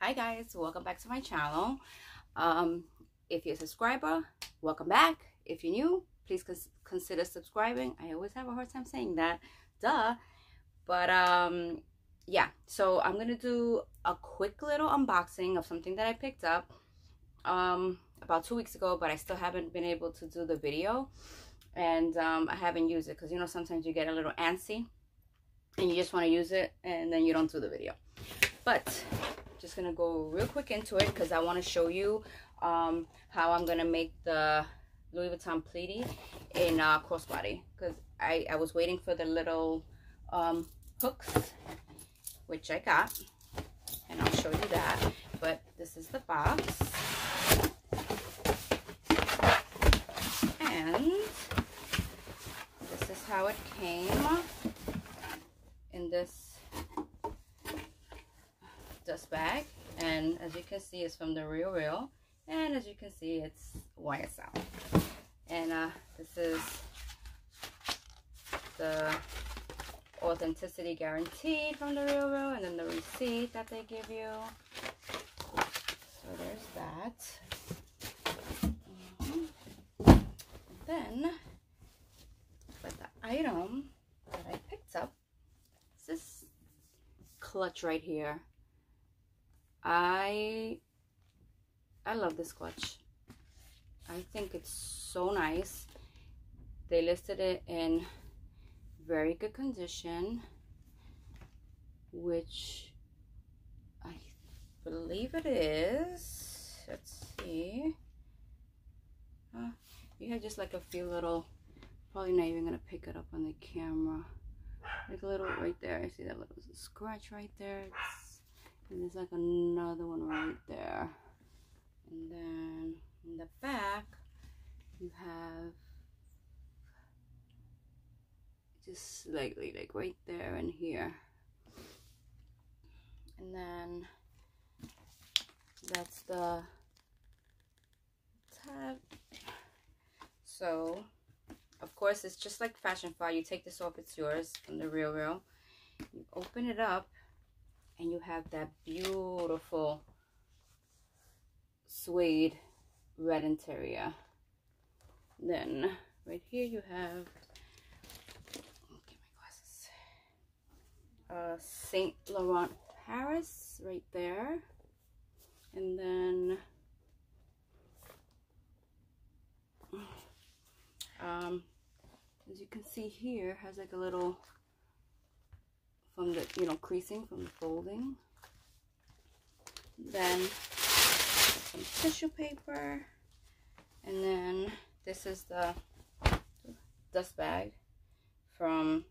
Hi guys, welcome back to my channel. If you're a subscriber, welcome back. If you're new, please consider subscribing. I always have a hard time saying that, duh. But yeah, so I'm gonna do a quick little unboxing of something that I picked up about 2 weeks ago, but I still haven't been able to do the video, and I haven't used it because, you know, sometimes you get a little antsy and you just want to use it and then you don't do the video. But just gonna go real quick into it because I want to show you how I'm gonna make the Louis Vuitton Pleaty in crossbody, because I was waiting for the little hooks, which I got, and I'll show you that. But this is the box, and this is how it came in this dust bag. And as you can see, it's from the Real, and as you can see, it's YSL. And this is the authenticity guaranteed from the Real, and then the receipt that they give you. So there's that. Then, but the item that I picked up is this clutch right here. I love this clutch. I think it's so nice. They listed it in very good condition, which I believe it is. Let's see. You have just like a few little, probably not even gonna pick it up on the camera, like a little right there. I see that little scratch right there. And there's like another one right there. And then in the back you have just slightly like right there and here. And then that's the tab. So of course it's just like fashion file. You take this off, it's yours, from the Real. You open it up and you have that beautiful suede red interior. Then right here you have, get my glasses, Saint Laurent Paris right there. And then as you can see here, has like a little, from the, you know, creasing from the folding. Then some tissue paper, and then this is the dust bag from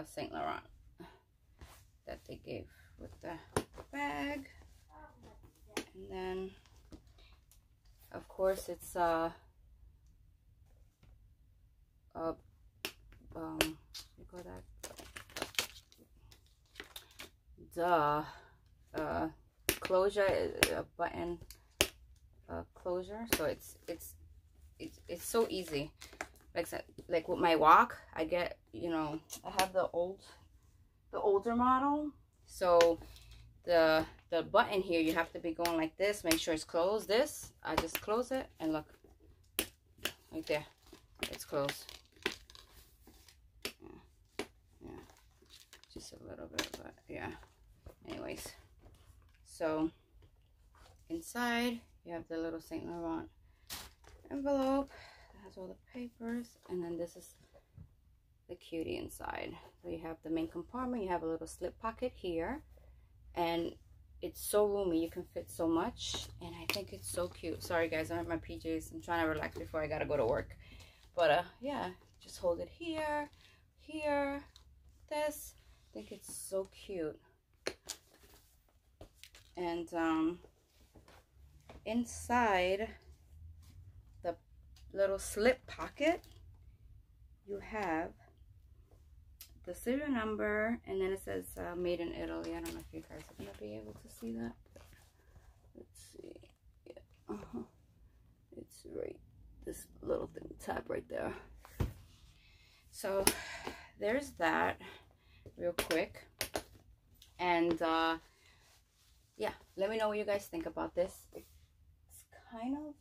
Saint Laurent that they gave with the bag. And then of course it's you call that closure, a button closure. So it's so easy. Like with my walk, I get, you know, I have the older model, so the button here, you have to be going like this, make sure it's closed. This, I just close it, and look, right there, it's closed. Yeah, just a little bit, but yeah. Anyways, so inside you have the little Saint Laurent envelope that has all the papers, and then this is the cutie inside. So you have the main compartment, you have a little slip pocket here, and it's so roomy, you can fit so much, and I think it's so cute. Sorry guys, I'm in my PJs, I'm trying to relax before I gotta go to work. But yeah, just hold it here, this, I think it's so cute. And inside the little slip pocket you have the serial number, and then it says made in Italy. I don't know if you guys are gonna be able to see that. Let's see. Yeah. It's right, this little thing, tab right there. So there's that real quick. And yeah, let me know what you guys think about this. It's kind of,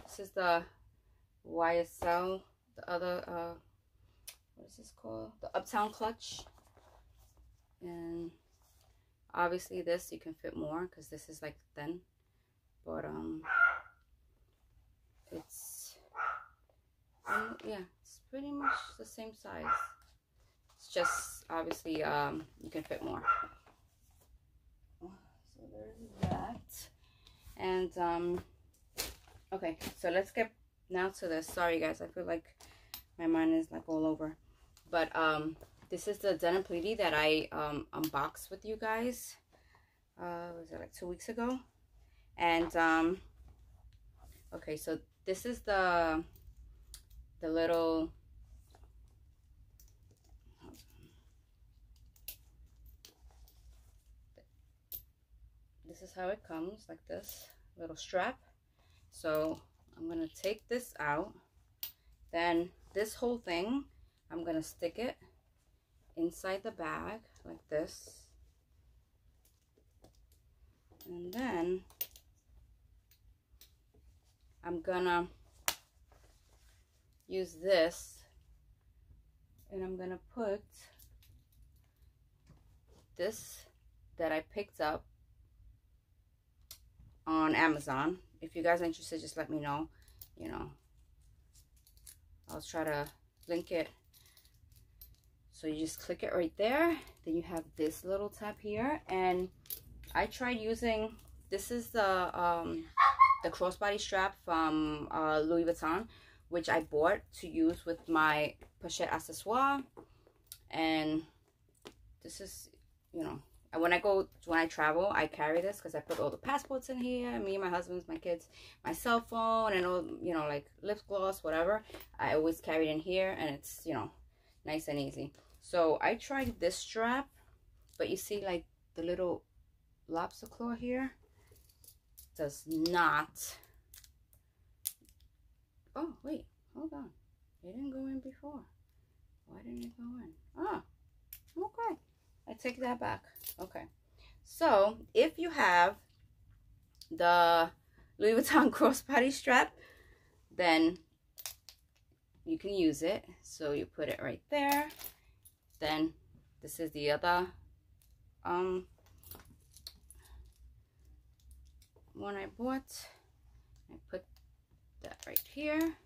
this is the YSL, the other, what is this called? The Uptown clutch. And obviously this you can fit more because this is like thin, but it's yeah, it's pretty much the same size. It's just obviously you can fit more. So there's that. And okay, so let's get now to this. Sorry guys, I feel like my mind is like all over, but this is the LV Pleaty that I unboxed with you guys. Was it like 2 weeks ago? And okay, so this is the little, this is how it comes, like this little strap. So I'm gonna take this out, then this whole thing I'm gonna stick it inside the bag like this, and then I'm gonna use this and I'm gonna put this that I picked up on Amazon. If you guys are interested, just let me know. You know, I'll try to link it. So you just click it right there. Then you have this little tab here, and I tried using, this is the crossbody strap from Louis Vuitton, which I bought to use with my pochette accessoire. And this is, you know, when I travel, I carry this because I put all the passports in here, me, my husband's, my kids, my cell phone, and all, you know, like lip gloss, whatever. I always carry it in here, and it's, you know, nice and easy. So I tried this strap, but you see like the little lobster claw here does not. Oh wait, hold on, it didn't go in before. Why didn't it go in? Ah, okay, I take that back. Okay, so if you have the Louis Vuitton crossbody strap, then you can use it. So you put it right there. Then this is the other one I bought. I put that right here,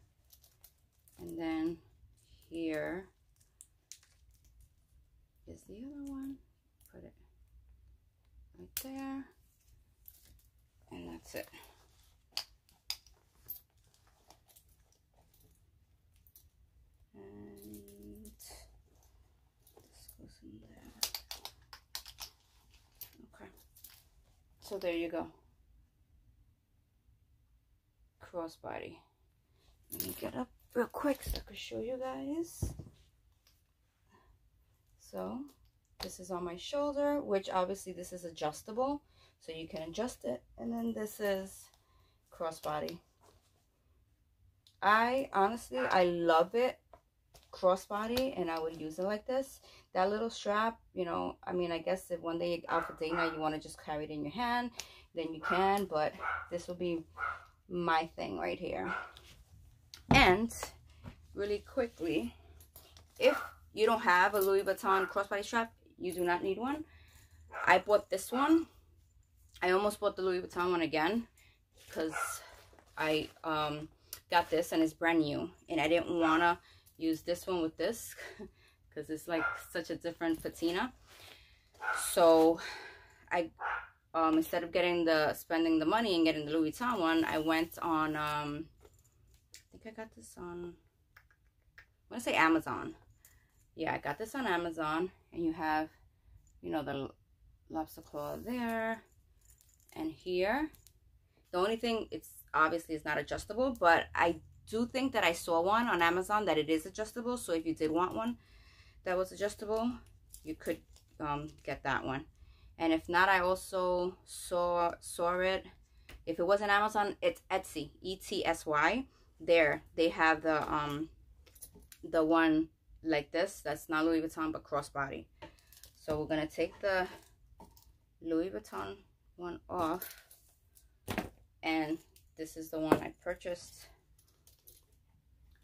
and then here is the other one. Put it right there, and that's it. And this goes in there. Okay, so there you go. Crossbody. Let me get up real quick so I can show you guys. So this is on my shoulder, which obviously this is adjustable, so you can adjust it. And then this is crossbody. I honestly, I love it crossbody, and I would use it like this. That little strap, you know, I mean, I guess if one day out for date night you want to just carry it in your hand, then you can, but this will be my thing right here. And really quickly, if you don't have a Louis Vuitton crossbody strap, you do not need one. I bought this one. I almost bought the Louis Vuitton one again because I got this and it's brand new, and I didn't want to use this one with this because it's like such a different patina. So I instead of spending the money and getting the Louis Vuitton one, I went on I think I got this on, I want to say Amazon. Yeah, I got this on Amazon, and you have, you know, the lobster claw there and here. The only thing, it's obviously it's not adjustable, but I do think that I saw one on Amazon that it is adjustable. So if you did want one that was adjustable, you could get that one. And if not, I also saw it. If it wasn't Amazon, it's Etsy, ETSY. There they have the one like this that's not Louis Vuitton but crossbody. So we're gonna take the Louis Vuitton one off, and this is the one I purchased.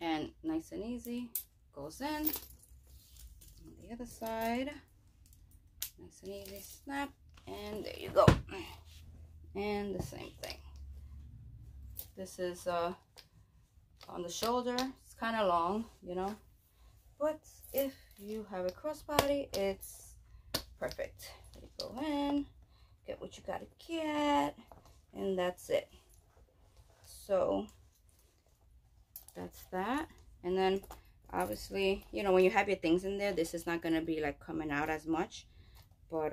And nice and easy, goes in. On the other side, nice and easy, snap, and there you go. And the same thing. This is on the shoulder. It's kind of long, you know, but if you have a crossbody, it's perfect. You go in, get what you gotta get, and that's it. So that's that. And then obviously, you know, when you have your things in there, this is not gonna be like coming out as much, but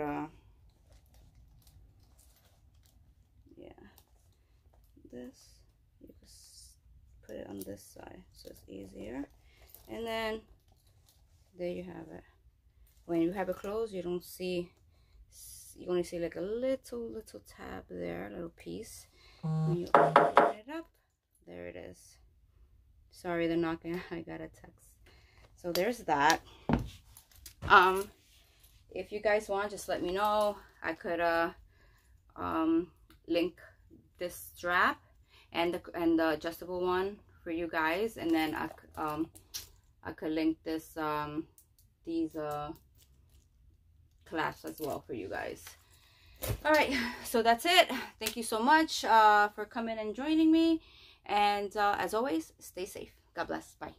yeah, this, you just put it on this side so it's easier. And then there you have it. When you have it closed, you don't see, you only see like a little tab there, a little piece. When you open it up, there it is. Sorry, they're knocking. I got a text. So there's that. If you guys want, just let me know. I could link this strap and the adjustable one for you guys, and then I could link this these clasps as well for you guys. All right, so that's it. Thank you so much for coming and joining me, and as always, stay safe. God bless. Bye.